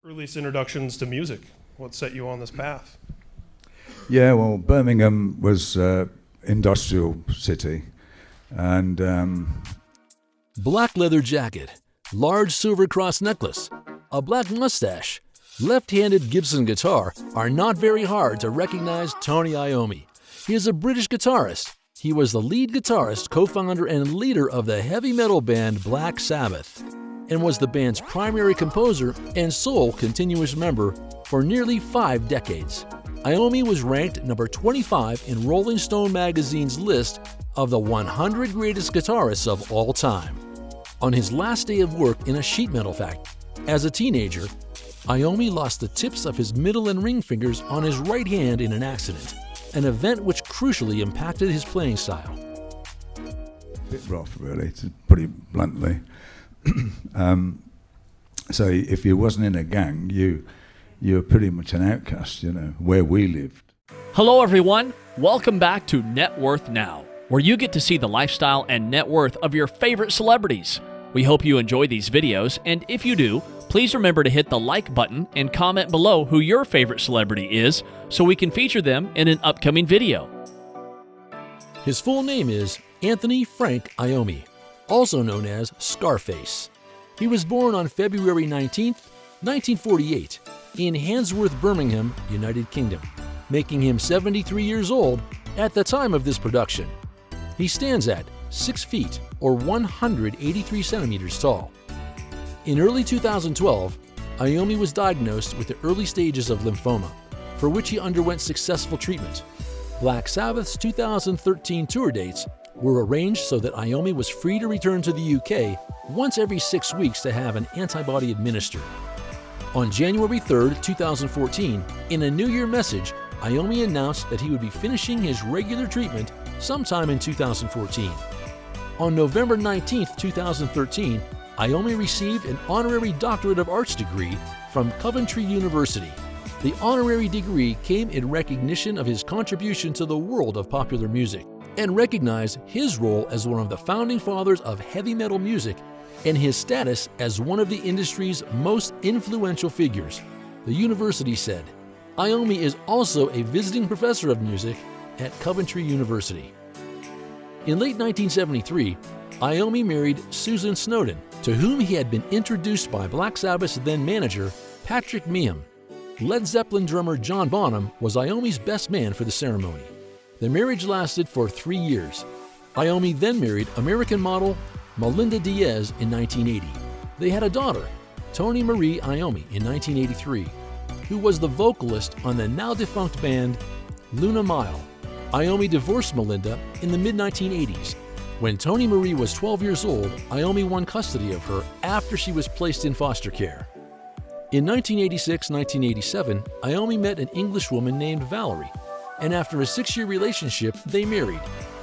Earliest introductions to music? What set you on this path? Yeah, well, Birmingham was industrial city, and Black leather jacket, large silver cross necklace, a black mustache, left-handed Gibson guitar are not very hard to recognize Tony Iommi. He is a British guitarist. He was the lead guitarist, co-founder, and leader of the heavy metal band Black Sabbath, and was the band's primary composer and sole continuous member for nearly 5 decades. Iommi was ranked number 25 in Rolling Stone magazine's list of the 100 greatest guitarists of all time. On his last day of work in a sheet metal factory, as a teenager, Iommi lost the tips of his middle and ring fingers on his right hand in an accident, an event which crucially impacted his playing style. a bit rough, really, to put it bluntly. So if you wasn't in a gang, you were pretty much an outcast, where we lived. Hello everyone, welcome back to Net Worth Now, where you get to see the lifestyle and net worth of your favorite celebrities. We hope you enjoy these videos, and if you do, please remember to hit the like button and comment below who your favorite celebrity is so we can feature them in an upcoming video. His full name is Anthony Frank Iommi, also known as Scarface. He was born on February 19, 1948, in Handsworth, Birmingham, United Kingdom, making him 73 years old at the time of this production. He stands at 6 feet or 183 centimeters tall. In early 2012, Iommi was diagnosed with the early stages of lymphoma, for which he underwent successful treatment. Black Sabbath's 2013 tour dates were arranged so that Iommi was free to return to the UK once every 6 weeks to have an antibody administered. On January 3, 2014, in a New Year message, Iommi announced that he would be finishing his regular treatment sometime in 2014. On November 19, 2013, Iommi received an honorary Doctorate of Arts degree from Coventry University. The honorary degree came in recognition of his contribution to the world of popular music and recognized his role as one of the founding fathers of heavy metal music and his status as one of the industry's most influential figures. The university said, Iommi is also a visiting professor of music at Coventry University. In late 1973, Iommi married Susan Snowden, to whom he had been introduced by Black Sabbath's then-manager, Patrick Meehan. Led Zeppelin drummer John Bonham was Iommi's best man for the ceremony. The marriage lasted for 3 years. Iommi then married American model Melinda Diaz in 1980. They had a daughter, Toni Marie Iommi, in 1983, who was the vocalist on the now-defunct band Luna Mile. Iommi divorced Melinda in the mid-1980s. When Toni Marie was 12 years old, Iommi won custody of her after she was placed in foster care. In 1986-1987, Iommi met an English woman named Valerie, and after a 6-year relationship, they married.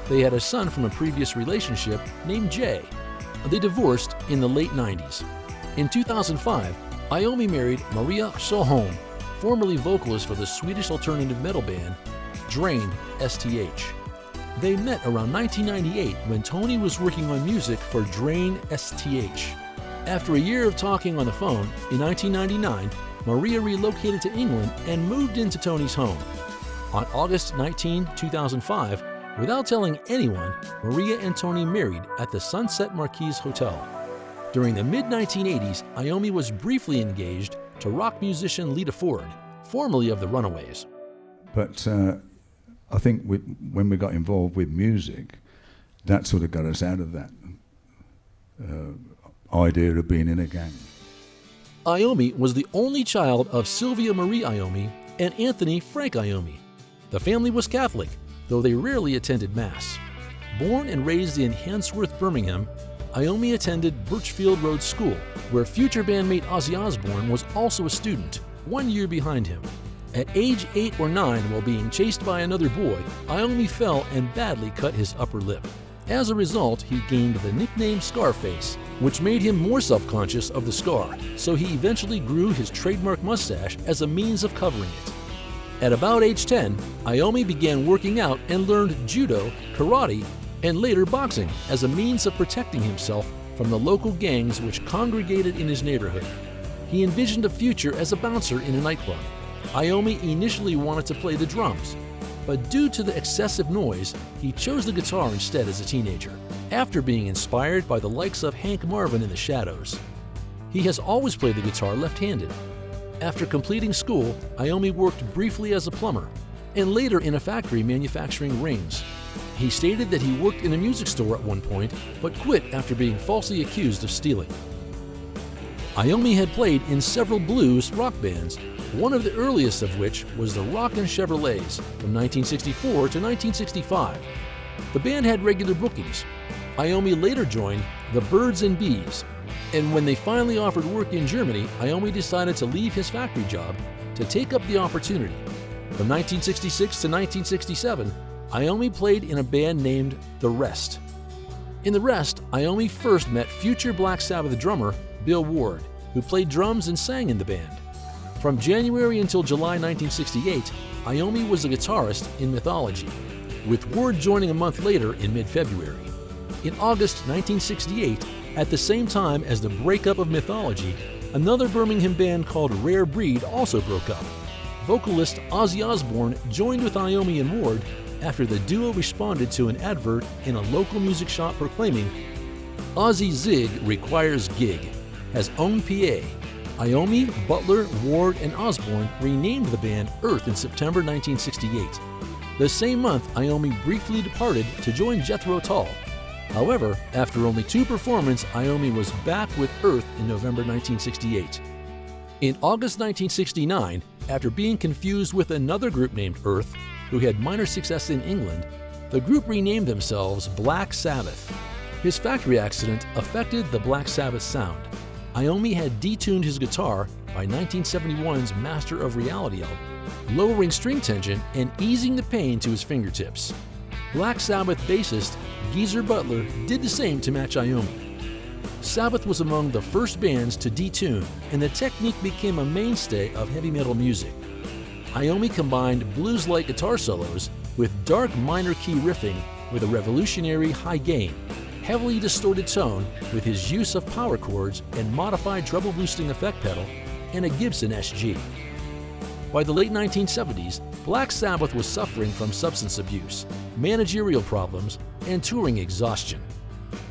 They had a son from a previous relationship named Jay. They divorced in the late 90s. In 2005, Iommi married Maria Sjöholm, formerly vocalist for the Swedish alternative metal band Drain STH. They met around 1998 when Tony was working on music for Drain STH. After a year of talking on the phone, in 1999, Maria relocated to England and moved into Tony's home. On August 19, 2005, without telling anyone, Maria and Tony married at the Sunset Marquis Hotel. During the mid-1980s, Iommi was briefly engaged to rock musician Lita Ford, formerly of the Runaways. But I think when we got involved with music, that sort of got us out of that idea of being in a gang. Iommi was the only child of Sylvia Marie Iommi and Anthony Frank Iommi. The family was Catholic, though they rarely attended Mass. Born and raised in Handsworth, Birmingham, Iommi attended Birchfield Road School, where future bandmate Ozzy Osbourne was also a student, 1 year behind him. At age 8 or 9, while being chased by another boy, Iommi fell and badly cut his upper lip. As a result, he gained the nickname Scarface, which made him more self-conscious of the scar, so he eventually grew his trademark mustache as a means of covering it. At about age 10, Iommi began working out and learned judo, karate, and later boxing as a means of protecting himself from the local gangs which congregated in his neighborhood. He envisioned a future as a bouncer in a nightclub. Iommi initially wanted to play the drums, but due to the excessive noise, he chose the guitar instead as a teenager, after being inspired by the likes of Hank Marvin and the Shadows. He has always played the guitar left-handed. After completing school, Iommi worked briefly as a plumber, and later in a factory manufacturing rings. He stated that he worked in a music store at one point, but quit after being falsely accused of stealing. Iommi had played in several blues rock bands, one of the earliest of which was the Rockin' Chevrolets from 1964 to 1965. The band had regular bookings. Iommi later joined the Birds and Bees, and when they finally offered work in Germany, Iommi decided to leave his factory job to take up the opportunity. From 1966 to 1967, Iommi played in a band named The Rest. In The Rest, Iommi first met future Black Sabbath drummer Bill Ward, who played drums and sang in the band. From January until July 1968, Iommi was a guitarist in Mythology, with Ward joining a month later in mid-February. In August 1968, at the same time as the breakup of Mythology, another Birmingham band called Rare Breed also broke up. Vocalist Ozzy Osbourne joined with Iommi and Ward after the duo responded to an advert in a local music shop proclaiming, "Ozzy Zig requires gig," has own PA. Iommi, Butler, Ward, and Osbourne renamed the band Earth in September 1968. The same month, Iommi briefly departed to join Jethro Tull. However, after only 2 performances, Iommi was back with Earth in November 1968. In August 1969, after being confused with another group named Earth, who had minor success in England, the group renamed themselves Black Sabbath. His factory accident affected the Black Sabbath sound. Iommi had detuned his guitar by 1971's Master of Reality album, lowering string tension and easing the pain to his fingertips. Black Sabbath bassist Geezer Butler did the same to match Iommi. Sabbath was among the first bands to detune, and the technique became a mainstay of heavy metal music. Iommi combined blues-like guitar solos with dark minor key riffing with a revolutionary high gain, heavily distorted tone with his use of power chords and modified treble boosting effect pedal, and a Gibson SG. By the late 1970s, Black Sabbath was suffering from substance abuse, managerial problems, and touring exhaustion.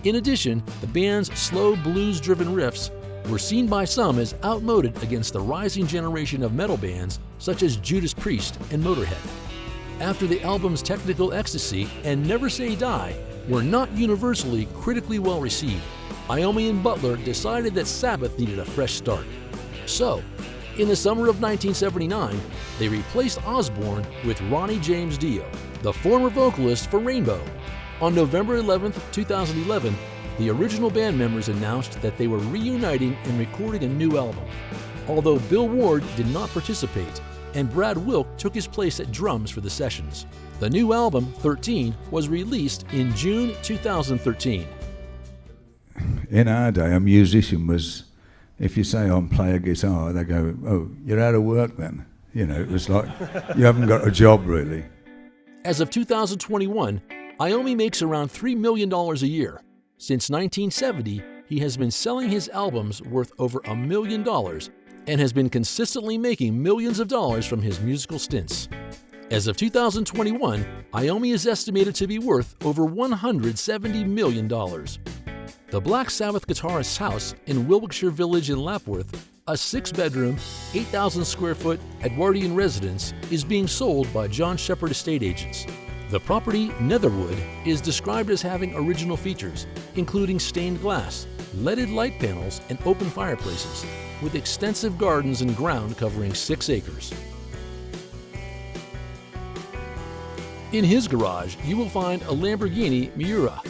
In addition, the band's slow blues-driven riffs were seen by some as outmoded against the rising generation of metal bands such as Judas Priest and Motorhead. After the album's Technical Ecstasy and Never Say Die were not universally critically well received, Iommi and Butler decided that Sabbath needed a fresh start. So, in the summer of 1979, they replaced Osbourne with Ronnie James Dio, the former vocalist for Rainbow. On November 11, 2011, the original band members announced that they were reuniting and recording a new album. Although Bill Ward did not participate, and Brad Wilk took his place at drums for the sessions. The new album, 13, was released in June 2013. In our day, a musician was, if you say I'm play a guitar, they go, "Oh, you're out of work then." You know, it was like, you haven't got a job really. As of 2021, Iommi makes around $3 million a year. Since 1970, he has been selling his albums worth over $1 million and has been consistently making millions of dollars from his musical stints. As of 2021, Iommi is estimated to be worth over $170 million. The Black Sabbath guitarist's house in Wilwickshire Village in Lapworth, a 6-bedroom, 8,000 square foot Edwardian residence, is being sold by John Shepherd Estate Agents. The property, Netherwood, is described as having original features, including stained glass, leaded light panels, and open fireplaces, with extensive gardens and ground covering 6 acres. In his garage, you will find a Lamborghini Miura,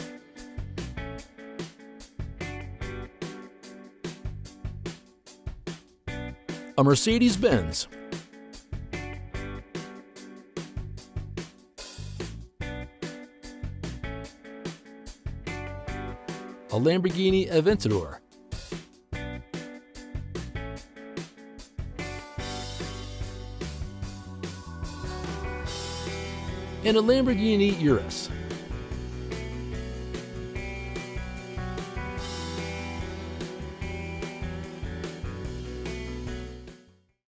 a Mercedes-Benz, a Lamborghini Aventador, and a Lamborghini Urus.